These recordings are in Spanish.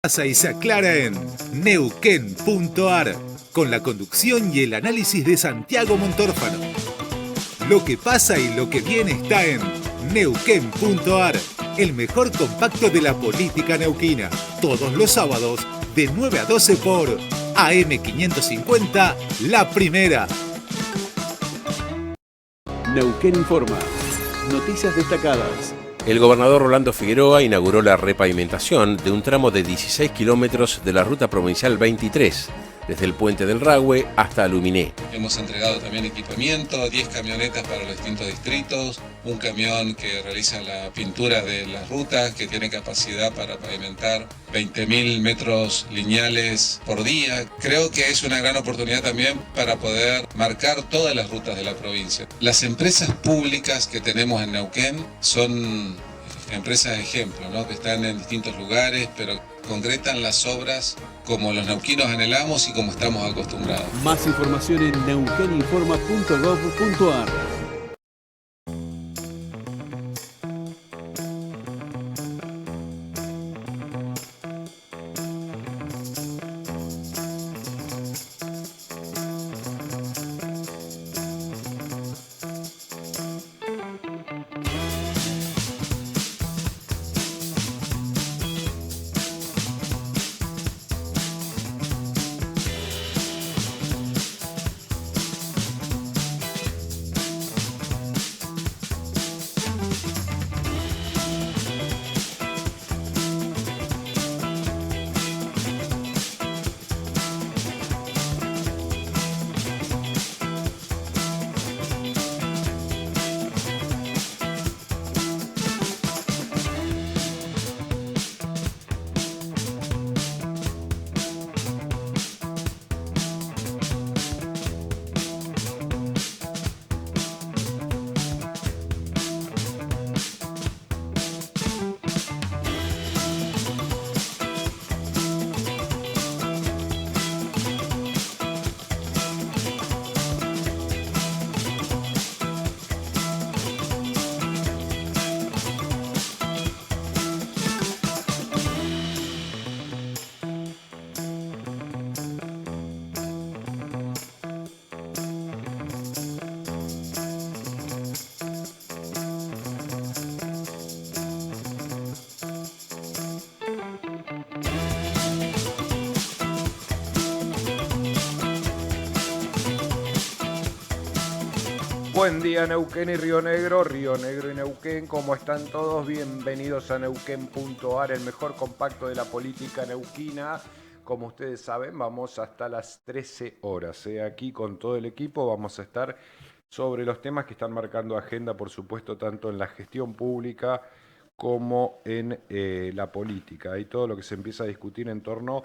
Pasa y se aclara en Neuquén.ar, con la conducción y el análisis de Santiago Montórfano. Lo que pasa y lo que viene está en Neuquén.ar, el mejor compacto de la política neuquina. Todos los sábados, de 9 a 12 por AM550, La Primera. Neuquén Informa. Noticias destacadas. El gobernador Rolando Figueroa inauguró la repavimentación de un tramo de 16 kilómetros de la ruta provincial 23, desde el Puente del Rahue hasta Aluminé. Hemos entregado también equipamiento, 10 camionetas para los distintos distritos, un camión que realiza la pintura de las rutas, que tiene capacidad para pavimentar 20.000 metros lineales por día. Creo que es una gran oportunidad también para poder marcar todas las rutas de la provincia. Las empresas públicas que tenemos en Neuquén son empresas de ejemplo, ¿no? Que están en distintos lugares, pero concretan las obras como los neuquinos anhelamos y como estamos acostumbrados. Más información en neuqueninforma.gov.ar. Buen día Neuquén y Río Negro y Neuquén, ¿cómo están todos? Bienvenidos a Neuquén.ar, el mejor compacto de la política neuquina. Como ustedes saben, vamos hasta las 13 horas. Aquí con todo el equipo vamos a estar sobre los temas que están marcando agenda, por supuesto, tanto en la gestión pública como en la política. Y todo lo que se empieza a discutir en torno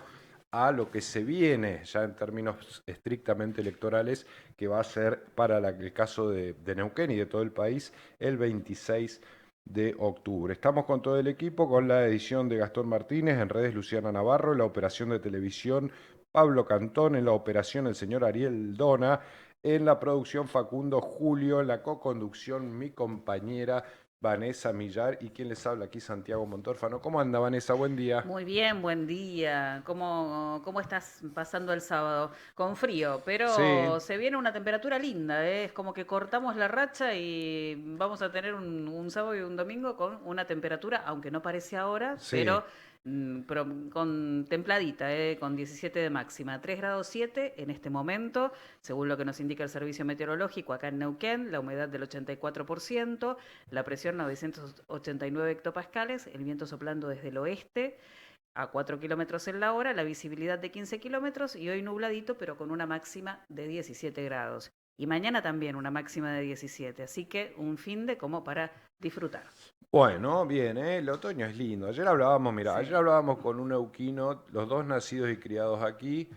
a lo que se viene ya en términos estrictamente electorales, que va a ser para el caso de Neuquén y de todo el país el 26 de octubre. Estamos con todo el equipo, con la edición de Gastón Martínez, en redes Luciana Navarro, en la operación de televisión Pablo Cantón, en la operación el señor Ariel Dona, en la producción Facundo Julio, en la coconducción mi compañera Vanessa Millar y quien les habla aquí, Santiago Montórfano. ¿Cómo anda, Vanessa? Buen día. Muy bien, buen día. ¿Cómo estás pasando el sábado? Con frío, Sí, pero se viene una temperatura linda, ¿eh? Es como que cortamos la racha y vamos a tener un sábado y un domingo con una temperatura, aunque no parece ahora, sí. pero con templadita, con 17 de máxima. 3 grados 7 en este momento, según lo que nos indica el servicio meteorológico acá en Neuquén, la humedad del 84%, la presión 989 hectopascales, el viento soplando desde el oeste a 4 kilómetros en la hora, la visibilidad de 15 kilómetros y hoy nubladito, pero con una máxima de 17 grados. Y mañana también una máxima de 17, así que un fin de como para disfrutar. Bueno, bien, el otoño es lindo. Ayer hablábamos, mira, Sí. ayer hablábamos con un neuquino, los dos nacidos y criados aquí,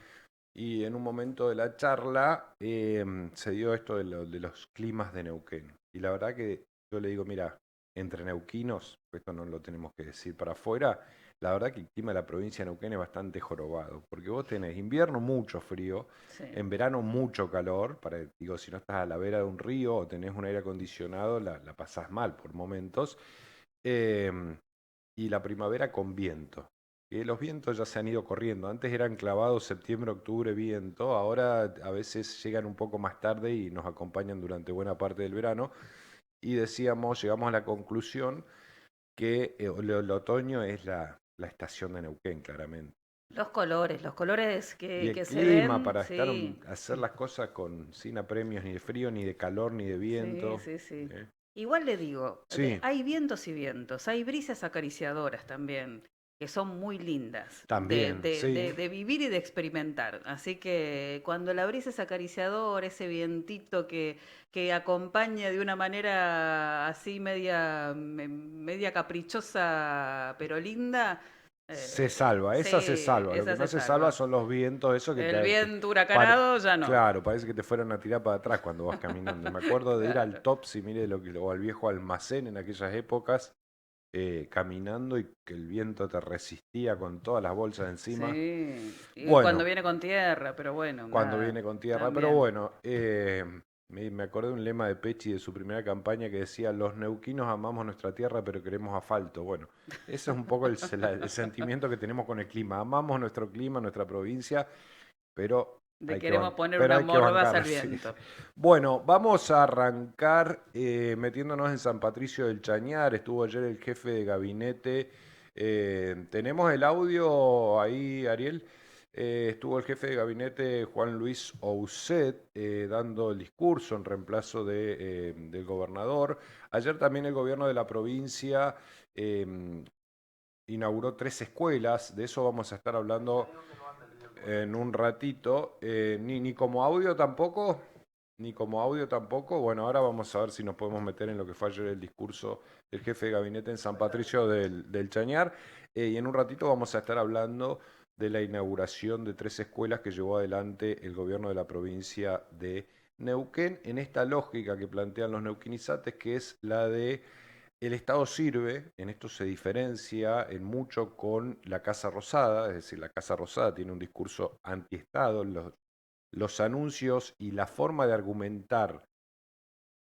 y en un momento de la charla se dio esto de los climas de Neuquén. Y la verdad que yo le digo, mira, entre neuquinos, esto no lo tenemos que decir para afuera, la verdad que el clima de la provincia de Neuquén es bastante jorobado, porque vos tenés invierno mucho frío, Sí. en verano mucho calor, digo, si no estás a la vera de un río o tenés un aire acondicionado, la pasás mal por momentos, y la primavera con viento. que los vientos ya se han ido corriendo. Antes eran clavados septiembre, octubre, viento. Ahora a veces llegan un poco más tarde y nos acompañan durante buena parte del verano. Y decíamos, llegamos a la conclusión que el otoño es la estación de Neuquén, claramente. Los colores Y el que se clima ven, para estar, sí, hacer las cosas sin apremios ni de frío, ni de calor, ni de sí, viento. sí, sí. ¿Eh? Igual le digo, Sí, hay vientos y vientos, hay brisas acariciadoras también, que son muy lindas también, sí. de vivir y de experimentar. Así que cuando la brisa es acariciadora, ese vientito que acompaña de una manera así media caprichosa pero linda, Se salva, esa se sí, salva. Lo que esa no se se salva salva. son los vientos, eso que El te... viento huracanado ya no. Claro, parece que te fueron a tirar para atrás cuando vas caminando. Me acuerdo de ir al Claro. Topsy, mire, o al viejo almacén en aquellas épocas, caminando y que el viento te resistía con todas las bolsas encima. Sí, y cuando Bueno, viene con tierra, pero bueno, cuando nada, viene con tierra. Pero también. bueno, me acordé de un lema de Pechi de su primera campaña que decía, los neuquinos amamos nuestra tierra pero queremos asfalto. Bueno, ese es un poco el sentimiento que tenemos con el clima. Amamos nuestro clima, nuestra provincia, pero Le queremos poner pero una hay que mordaza bancar. al Sí. viento. Bueno, vamos a arrancar metiéndonos en San Patricio del Chañar. Estuvo ayer el jefe de gabinete. ¿Tenemos el audio ahí, Ariel? Estuvo el jefe de gabinete Juan Luis Ouset dando el discurso en reemplazo del gobernador. Ayer también el gobierno de la provincia inauguró 3 escuelas. De eso vamos a estar hablando en un ratito. Ni como audio tampoco. Ni como audio tampoco. Bueno, ahora vamos a ver si nos podemos meter en lo que fue ayer el discurso del jefe de gabinete en San Patricio del Chañar. Y en un ratito vamos a estar hablando de la inauguración de 3 escuelas que llevó adelante el gobierno de la provincia de Neuquén, en esta lógica que plantean los neuquinizates, que es la de el Estado sirve, en esto se diferencia en mucho con la Casa Rosada, es decir, la Casa Rosada tiene un discurso antiestado, los anuncios y la forma de argumentar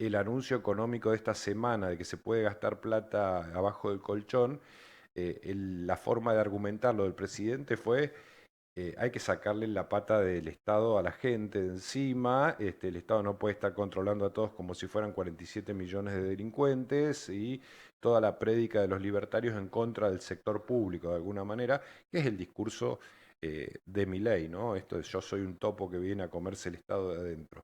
el anuncio económico de esta semana de que se puede gastar plata abajo del colchón, la forma de argumentarlo del presidente fue hay que sacarle la pata del Estado a la gente de encima, el Estado no puede estar controlando a todos como si fueran 47 millones de delincuentes y toda la prédica de los libertarios en contra del sector público de alguna manera, que es el discurso de Milei, ¿no? Esto de yo soy un topo que viene a comerse el Estado de adentro.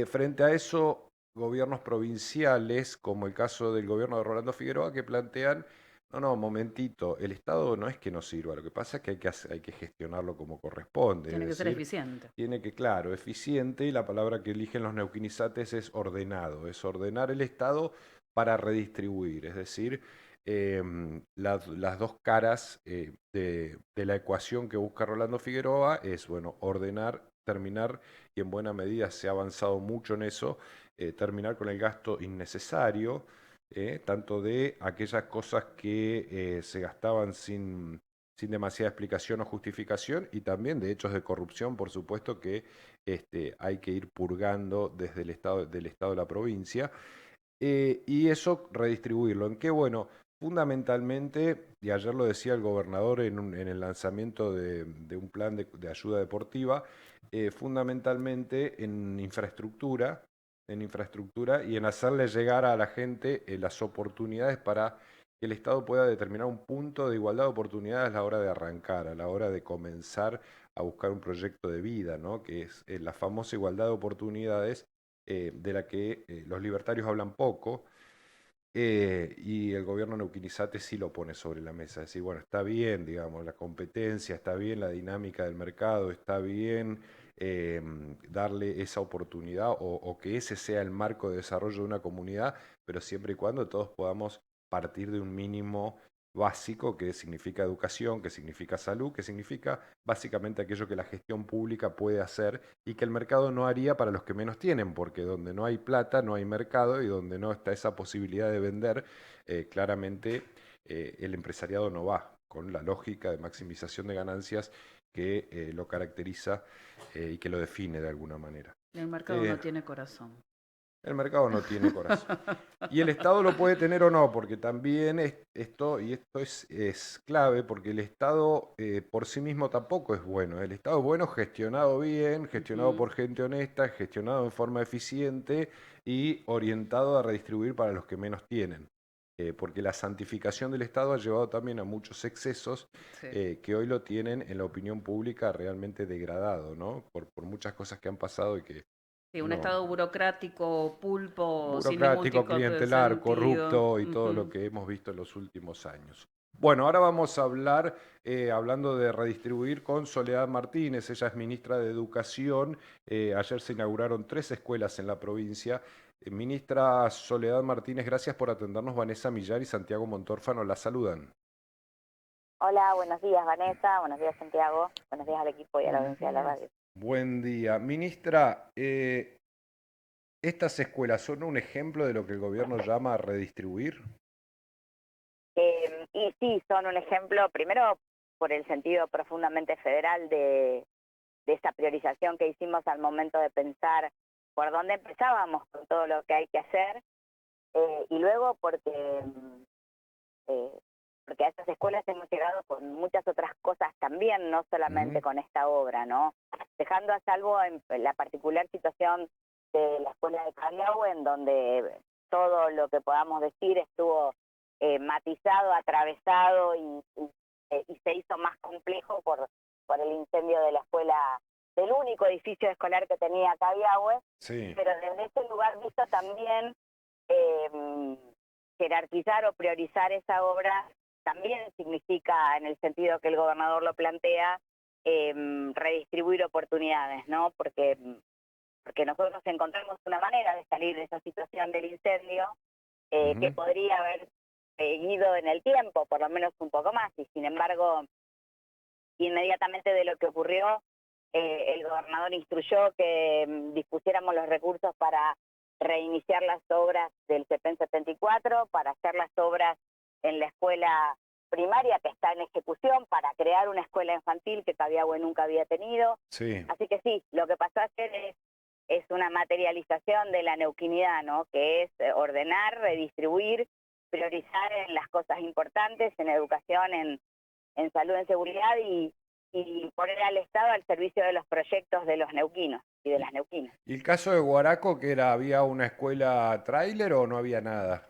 Frente a eso, gobiernos provinciales, como el caso del gobierno de Rolando Figueroa, que plantean, no, momentito, el Estado no es que no sirva, lo que pasa es que hay que gestionarlo como corresponde, es Tiene que ser decir, eficiente. tiene que, claro, eficiente, y la palabra que eligen los neuquinizates es ordenado, es ordenar el Estado para redistribuir, es decir, las dos caras de la ecuación que busca Rolando Figueroa es, bueno, ordenar, terminar, y en buena medida se ha avanzado mucho en eso, terminar con el gasto innecesario, tanto de aquellas cosas que se gastaban sin demasiada explicación o justificación, y también de hechos de corrupción, por supuesto, que hay que ir purgando desde del Estado de la provincia. Y eso redistribuirlo. ¿En qué? Bueno, fundamentalmente, y ayer lo decía el gobernador en el lanzamiento de un plan de ayuda deportiva, fundamentalmente en infraestructura y en hacerle llegar a la gente las oportunidades para que el Estado pueda determinar un punto de igualdad de oportunidades a la hora de arrancar, a la hora de comenzar a buscar un proyecto de vida, ¿no? Que es la famosa igualdad de oportunidades de la que los libertarios hablan poco, y el gobierno neuquinizate sí lo pone sobre la mesa. Es decir, bueno, está bien, digamos, la competencia, está bien la dinámica del mercado, está bien darle esa oportunidad o que ese sea el marco de desarrollo de una comunidad, pero siempre y cuando todos podamos partir de un mínimo básico que significa educación, que significa salud, que significa básicamente aquello que la gestión pública puede hacer y que el mercado no haría para los que menos tienen, porque donde no hay plata no hay mercado, y donde no está esa posibilidad de vender, claramente el empresariado no va con la lógica de maximización de ganancias que lo caracteriza y que lo define de alguna manera. El mercado Eh, no tiene corazón. El mercado no tiene corazón. Y el Estado lo puede tener o no, porque también esto es clave, porque el Estado por sí mismo tampoco es bueno. El Estado es bueno gestionado bien, gestionado Ujú. por gente honesta, gestionado en forma eficiente y orientado a redistribuir para los que menos tienen. Porque la santificación del Estado ha llevado también a muchos excesos Sí. que hoy lo tienen en la opinión pública realmente degradado, ¿no? Por muchas cosas que han pasado y que Sí, un no, Estado burocrático, pulpo, sin ningún burocrático, tipo de clientelar, sentido. corrupto y todo lo Ujú. que hemos visto en los últimos años. Bueno, ahora vamos a hablar, hablando de redistribuir, con Soledad Martínez. Ella es ministra de Educación. Ayer se inauguraron 3 escuelas en la provincia. Ministra Soledad Martínez, gracias por atendernos. Vanessa Millar y Santiago Montórfano la saludan. Hola, buenos días Vanessa, buenos días Santiago, buenos días al equipo y a la Buenos audiencia de la días. radio. Buen día. Ministra, ¿estas escuelas son un ejemplo de lo que el gobierno llama redistribuir? Y sí, son un ejemplo, primero por el sentido profundamente federal de esa priorización que hicimos al momento de pensar por dónde empezábamos con todo lo que hay que hacer, y luego eh, porque a estas escuelas hemos llegado con muchas otras cosas también, no solamente Ujú. con esta obra, ¿no? Dejando a salvo en la particular situación de la escuela de Cabiahue, en donde todo lo que podamos decir estuvo matizado, atravesado y se hizo más complejo por el incendio de la escuela, del único edificio escolar que tenía Cabiahue, Sí. pero desde ese lugar visto también eh, jerarquizar o priorizar esa obra también significa, en el sentido que el gobernador lo plantea, redistribuir oportunidades, ¿no? Porque nosotros encontramos una manera de salir de esa situación del incendio que Ujú. podría haber seguido en el tiempo, por lo menos un poco más, y sin embargo, inmediatamente de lo que ocurrió, el gobernador instruyó que dispusiéramos los recursos para reiniciar las obras del CEPEN 74, para hacer las obras en la escuela primaria que está en ejecución, para crear una escuela infantil que Cabiahue nunca había tenido. Sí. Así que sí, lo que pasó ayer es una materialización de la neuquinidad, ¿no? Que es ordenar, redistribuir, priorizar en las cosas importantes, en educación, en salud, en seguridad y poner al Estado al servicio de los proyectos de los neuquinos y de las neuquinas. ¿Y el caso de Guaraco, que era, había una escuela tráiler o no había nada?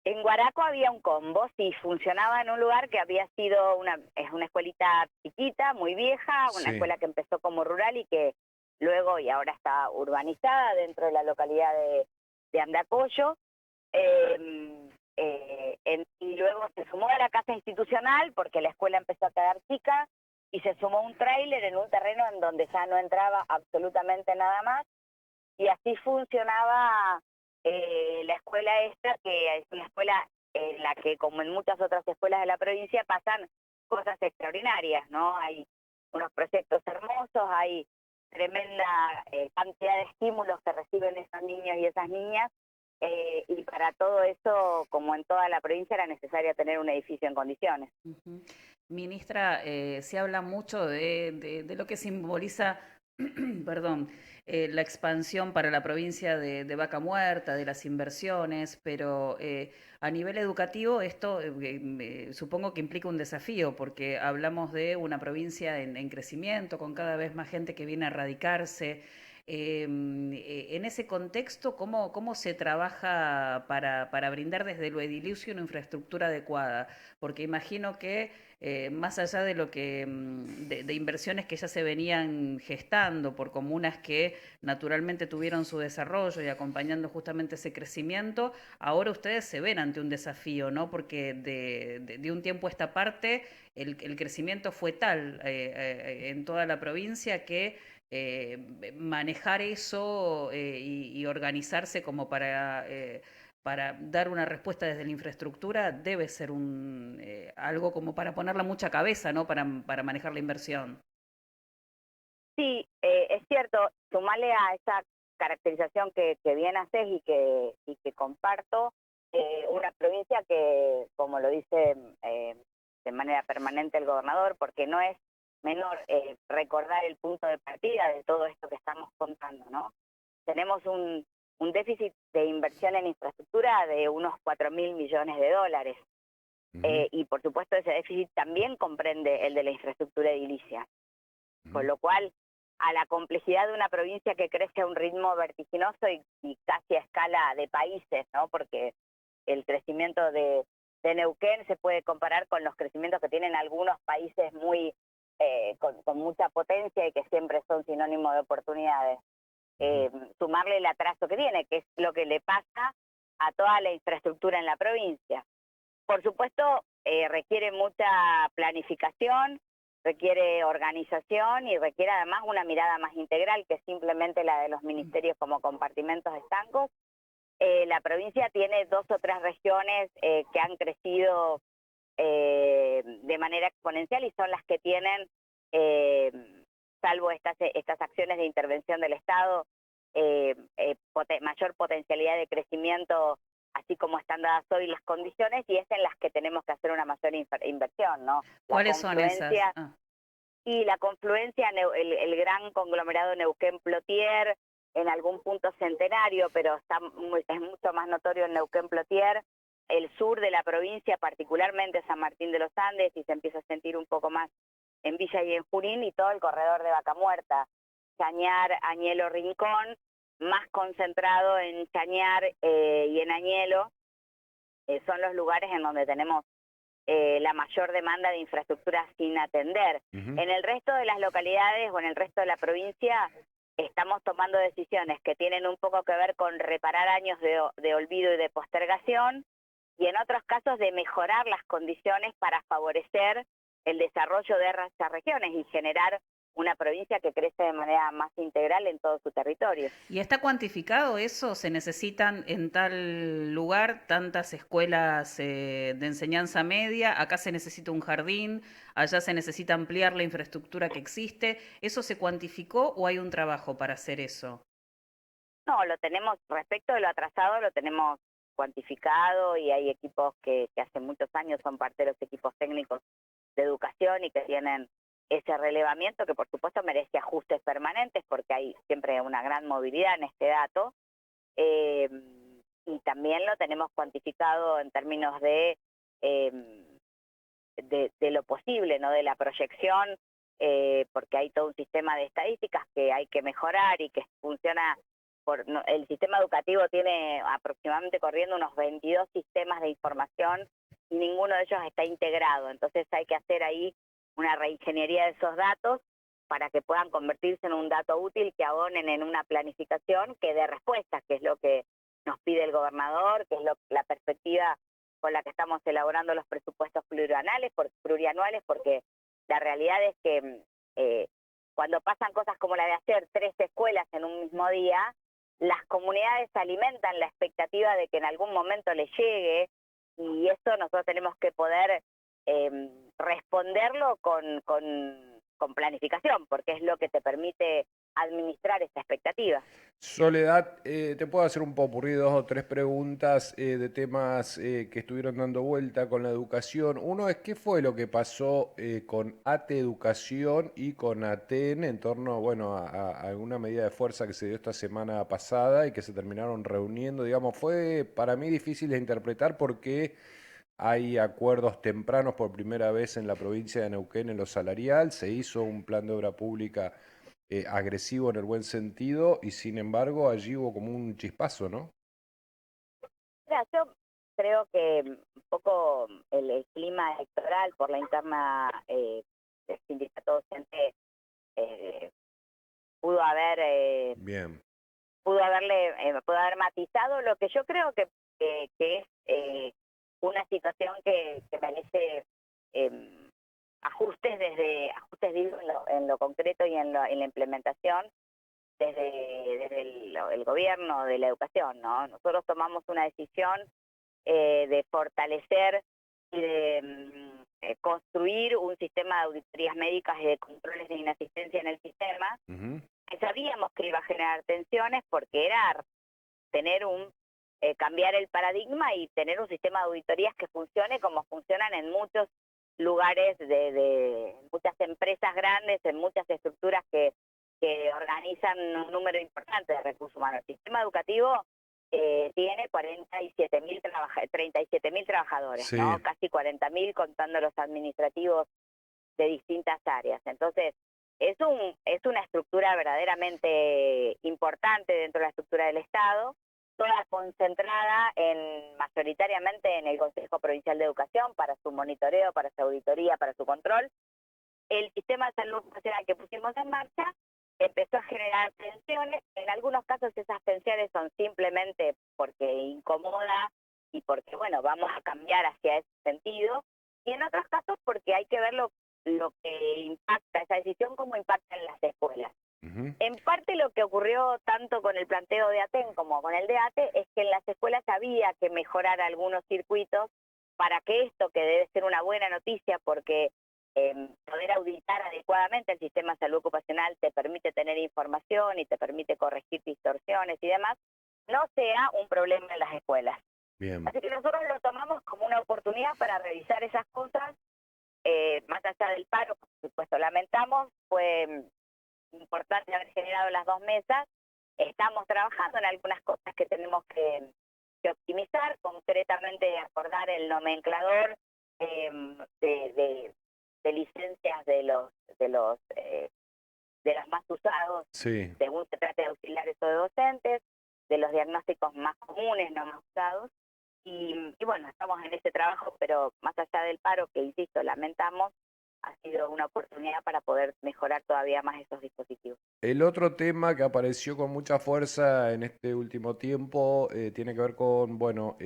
En Guaraco había un combo, sí, funcionaba en un lugar que había sido es una escuelita chiquita, muy vieja, una Sí. escuela que empezó como rural y que luego y ahora está urbanizada dentro de la localidad de Andacollo. Y luego se sumó a la casa institucional porque la escuela empezó a quedar chica y se sumó un tráiler en un terreno en donde ya no entraba absolutamente nada más, y así funcionaba la escuela esta, que es una escuela en la que, como en muchas otras escuelas de la provincia, pasan cosas extraordinarias, ¿no? Hay unos proyectos hermosos, hay tremenda cantidad de estímulos que reciben esos niños y esas niñas, y para todo eso, como en toda la provincia, era necesario tener un edificio en condiciones. Ujú. Ministra, se habla mucho de lo que simboliza, perdón, la expansión para la provincia de Vaca Muerta, de las inversiones, pero a nivel educativo esto supongo que implica un desafío, porque hablamos de una provincia en crecimiento, con cada vez más gente que viene a radicarse. En ese contexto, ¿cómo se trabaja para brindar desde lo edilicio una infraestructura adecuada? Porque imagino que más allá de lo que de inversiones que ya se venían gestando por comunas que naturalmente tuvieron su desarrollo y acompañando justamente ese crecimiento, ahora ustedes se ven ante un desafío, ¿no? Porque de un tiempo a esta parte el crecimiento fue tal en toda la provincia que manejar eso y organizarse como para dar una respuesta desde la infraestructura debe ser algo como para ponerla mucha cabeza, ¿no? Para manejar la inversión. Sí, es cierto, sumarle a esa caracterización que bien haces y que comparto, una provincia que, como lo dice de manera permanente el gobernador, porque no es menor recordar el punto de partida de todo esto que estamos contando, ¿no? Tenemos un un déficit de inversión en infraestructura de unos 4.000 millones de dólares. Y por supuesto ese déficit también comprende el de la infraestructura edilicia. Con lo cual, a la complejidad de una provincia que crece a un ritmo vertiginoso y casi a escala de países, ¿no? Porque el crecimiento de Neuquén se puede comparar con los crecimientos que tienen algunos países muy con mucha potencia y que siempre son sinónimo de oportunidades. Sumarle el atraso que tiene, que es lo que le pasa a toda la infraestructura en la provincia. Por supuesto, requiere mucha planificación, requiere organización y requiere además una mirada más integral que simplemente la de los ministerios como compartimentos estancos. La provincia tiene 2 o 3 regiones que han crecido de manera exponencial y son las que tienen, salvo estas acciones de intervención del Estado, mayor potencialidad de crecimiento, así como están dadas hoy las condiciones, y es en las que tenemos que hacer una mayor inversión, ¿no? ¿Cuáles son esas? Y la confluencia, el gran conglomerado Neuquén-Plotier, en algún punto Centenario, pero es mucho más notorio en Neuquén-Plotier, el sur de la provincia, particularmente San Martín de los Andes, y se empieza a sentir un poco más en Villa y en Junín, y todo el corredor de Vaca Muerta, Chañar, Añelo, Rincón, más concentrado en Chañar y en Añelo, son los lugares en donde tenemos la mayor demanda de infraestructura sin atender. En el resto de las localidades o en el resto de la provincia estamos tomando decisiones que tienen un poco que ver con reparar años de olvido y de postergación, y en otros casos de mejorar las condiciones para favorecer el desarrollo de esas regiones y generar una provincia que crece de manera más integral en todo su territorio. ¿Y está cuantificado eso? ¿Se necesitan en tal lugar tantas escuelas de enseñanza media? Acá se necesita un jardín, allá se necesita ampliar la infraestructura que existe. ¿Eso se cuantificó o hay un trabajo para hacer eso? No, lo tenemos, respecto de lo atrasado, lo tenemos cuantificado, y hay equipos que hace muchos años son parte de los equipos técnicos de educación y que tienen ese relevamiento, que por supuesto merece ajustes permanentes porque hay siempre una gran movilidad en este dato, y también lo tenemos cuantificado en términos de lo posible, ¿no? De la proyección, porque hay todo un sistema de estadísticas que hay que mejorar y que funciona. El sistema educativo tiene aproximadamente corriendo unos 22 sistemas de información y ninguno de ellos está integrado. Entonces hay que hacer ahí una reingeniería de esos datos para que puedan convertirse en un dato útil que abonen en una planificación que dé respuestas, que es lo que nos pide el gobernador, que es la perspectiva con la que estamos elaborando los presupuestos plurianuales, porque la realidad es que cuando pasan cosas como la de hacer 3 escuelas en un mismo día, las comunidades alimentan la expectativa de que en algún momento les llegue, y eso nosotros tenemos que poder responderlo con planificación, porque es lo que te permite administrar esa expectativa. Soledad, te puedo hacer un popurrí, 2 o 3 preguntas de temas que estuvieron dando vuelta con la educación. Uno es, ¿qué fue lo que pasó con ATE Educación y con ATEN en torno, bueno, a alguna medida de fuerza que se dio esta semana pasada y que se terminaron reuniendo? Digamos, fue para mí difícil de interpretar porque hay acuerdos tempranos por primera vez en la provincia de Neuquén en lo salarial, se hizo un plan de obra pública agresivo en el buen sentido, y sin embargo allí hubo como un chispazo, ¿no? Mira, yo creo que un poco el clima electoral por la interna del sindicato docente pudo haber pudo haber matizado lo que yo creo que es una situación que merece ajustes digo, en lo concreto y en la implementación desde el gobierno de la educación, ¿no? Nosotros tomamos una decisión de fortalecer y de construir un sistema de auditorías médicas y de controles de inasistencia en el sistema, que sabíamos que iba a generar tensiones porque era tener cambiar el paradigma y tener un sistema de auditorías que funcione como funcionan en muchos lugares de muchas empresas grandes, en muchas estructuras que organizan utilizan un número importante de recursos humanos. El sistema educativo tiene 37.000 trabajadores, Sí. ¿no? Casi 40.000 contando los administrativos de distintas áreas. Entonces, es una estructura verdaderamente importante dentro de la estructura del Estado, toda concentrada mayoritariamente en el Consejo Provincial de Educación para su monitoreo, para su auditoría, para su control. El sistema de salud ocupacional que pusimos en marcha empezó a generar tensiones. En algunos casos esas tensiones son simplemente porque incomoda y porque, bueno, vamos a cambiar hacia ese sentido. Y en otros casos porque hay que ver lo que impacta esa decisión, cómo impacta en las escuelas. En parte lo que ocurrió tanto con el planteo de ATEN como con el de ATE es que en las escuelas había que mejorar algunos circuitos para que esto, que debe ser una buena noticia porque poder auditar adecuadamente el sistema de salud ocupacional te permite tener información y te permite corregir distorsiones y demás, no sea un problema en las escuelas. Bien. Así que nosotros lo tomamos como una oportunidad para revisar esas cosas, más allá del paro, por supuesto, lamentamos, fue importante haber generado las 2 mesas. Estamos trabajando en algunas cosas que tenemos que optimizar, concretamente acordar el nomenclador de licencias de los más usados, Sí. según se trate de auxiliares o de docentes, de los diagnósticos más comunes, no más usados. Y bueno, estamos en ese trabajo, pero más allá del paro, que insisto, lamentamos, ha sido una oportunidad para poder mejorar todavía más esos dispositivos. El otro tema que apareció con mucha fuerza en este último tiempo tiene que ver con, bueno,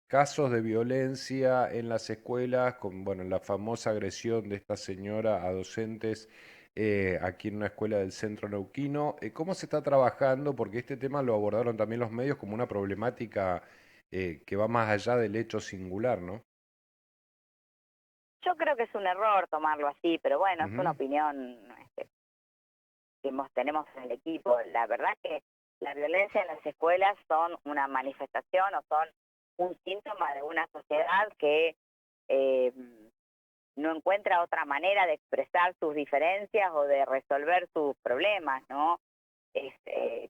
casos de violencia en las escuelas, con, bueno, la famosa agresión de esta señora a docentes aquí en una escuela del centro neuquino. ¿Cómo se está trabajando? Porque este tema lo abordaron también los medios como una problemática que va más allá del hecho singular, ¿no? Yo creo que es un error tomarlo así, pero bueno, es una Ujú. opinión que tenemos en el equipo. La verdad que la violencia en las escuelas son una manifestación o son un síntoma de una sociedad que no encuentra otra manera de expresar sus diferencias o de resolver sus problemas, ¿no? Es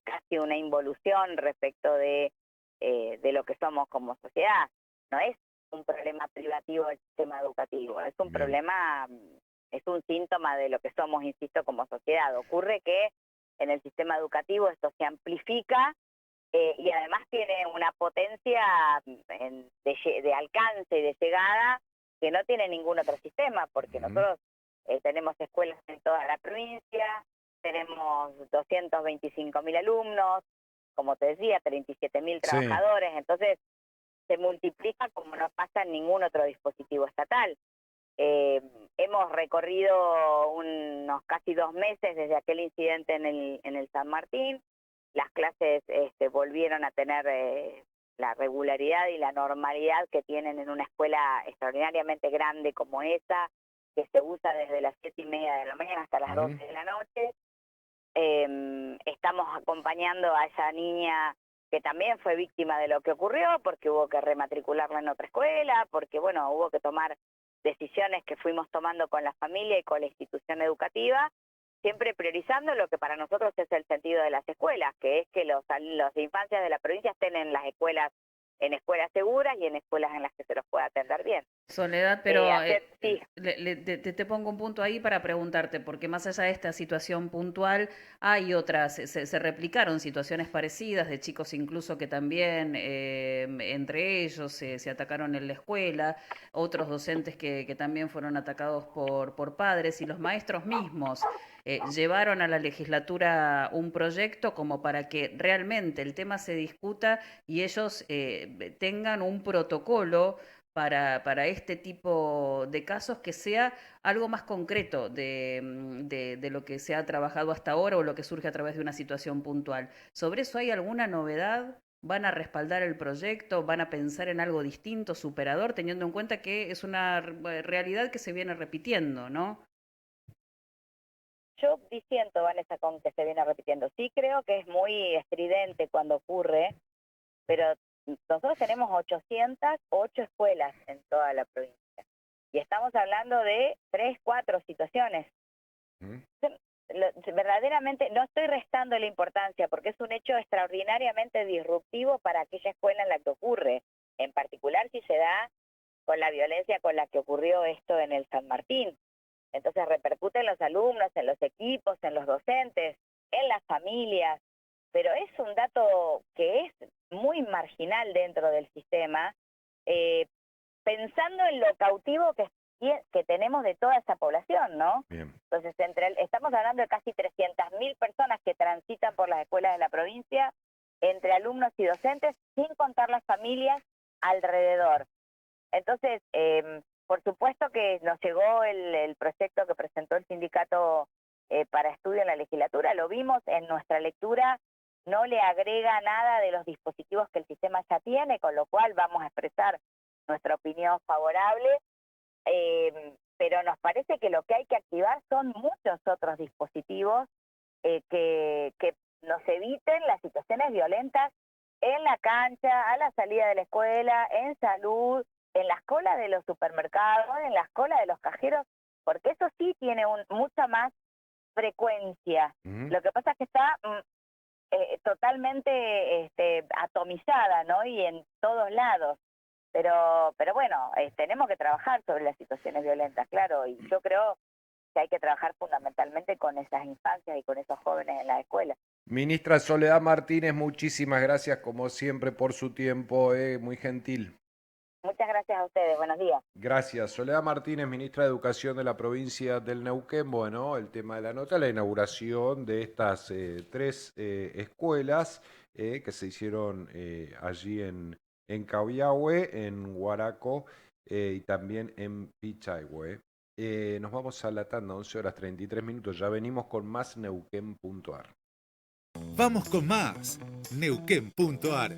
casi una involución respecto de lo que somos como sociedad. No es un problema privativo del sistema educativo, es un Bien. problema, es un síntoma de lo que somos, insisto, como sociedad. Ocurre que en el sistema educativo esto se amplifica y además tiene una potencia de alcance y de llegada que no tiene ningún otro sistema, porque nosotros tenemos escuelas en toda la provincia, tenemos 225.000 alumnos, como te decía, 37.000 Sí. trabajadores, entonces se multiplica como no pasa en ningún otro dispositivo estatal. Hemos recorrido unos casi 2 meses desde aquel incidente en el San Martín. Las clases volvieron a tener la regularidad y la normalidad que tienen en una escuela extraordinariamente grande como esa, que se usa desde las 7:30 de la mañana hasta las 12 de la noche. Estamos acompañando a esa niña que también fue víctima de lo que ocurrió, porque hubo que rematricularla en otra escuela, porque bueno, hubo que tomar decisiones que fuimos tomando con la familia y con la institución educativa, siempre priorizando lo que para nosotros es el sentido de las escuelas, que es que los de infancia de la provincia estén en las escuelas, en escuelas seguras y en escuelas en las que se los pueda atender bien. Soledad, pero Sí. te pongo un punto ahí para preguntarte, porque más allá de esta situación puntual, hay otras, se replicaron situaciones parecidas de chicos incluso que también entre ellos se atacaron en la escuela, otros docentes que también fueron atacados por padres y los maestros mismos. Llevaron a la legislatura un proyecto como para que realmente el tema se discuta y ellos tengan un protocolo para este tipo de casos que sea algo más concreto de lo que se ha trabajado hasta ahora o lo que surge a través de una situación puntual. ¿Sobre eso hay alguna novedad? ¿Van a respaldar el proyecto? ¿Van a pensar en algo distinto, superador, teniendo en cuenta que es una realidad que se viene repitiendo, ¿no? Yo disiento, Vanessa, con que se viene repitiendo. Sí creo que es muy estridente cuando ocurre, pero nosotros tenemos 808 escuelas en toda la provincia y estamos hablando de 3, 4 situaciones. verdaderamente no estoy restando la importancia porque es un hecho extraordinariamente disruptivo para aquella escuela en la que ocurre, en particular si se da con la violencia con la que ocurrió esto en el San Martín. Entonces repercute en los alumnos, en los equipos, en los docentes, en las familias, pero es un dato que es muy marginal dentro del sistema, pensando en lo cautivo que tenemos de toda esa población, ¿no? Bien. Entonces, estamos hablando de casi 300.000 personas que transitan por las escuelas de la provincia, entre alumnos y docentes, sin contar las familias alrededor. Entonces, por supuesto que nos llegó el proyecto que presentó el sindicato para estudio en la legislatura, lo vimos en nuestra lectura, no le agrega nada de los dispositivos que el sistema ya tiene, con lo cual vamos a expresar nuestra opinión favorable, pero nos parece que lo que hay que activar son muchos otros dispositivos que nos eviten las situaciones violentas en la cancha, a la salida de la escuela, en salud, en las colas de los supermercados, en las colas de los cajeros, porque eso sí tiene mucha más frecuencia. Lo que pasa es que está totalmente atomizada, ¿no? Y en todos lados. Pero bueno, tenemos que trabajar sobre las situaciones violentas, claro, y yo creo que hay que trabajar fundamentalmente con esas infancias y con esos jóvenes en la escuela. Ministra Soledad Martínez, muchísimas gracias como siempre por su tiempo, muy gentil. Muchas gracias a ustedes, buenos días. Gracias. Soledad Martínez, ministra de Educación de la provincia del Neuquén. Bueno, el tema de la nota, la inauguración de estas 3 escuelas que se hicieron allí en Cabiahue, en Huaraco y también en Pichahue. Nos vamos a la tanda, 11:33. Ya venimos con más Neuquén.ar. Vamos con más Neuquén.ar.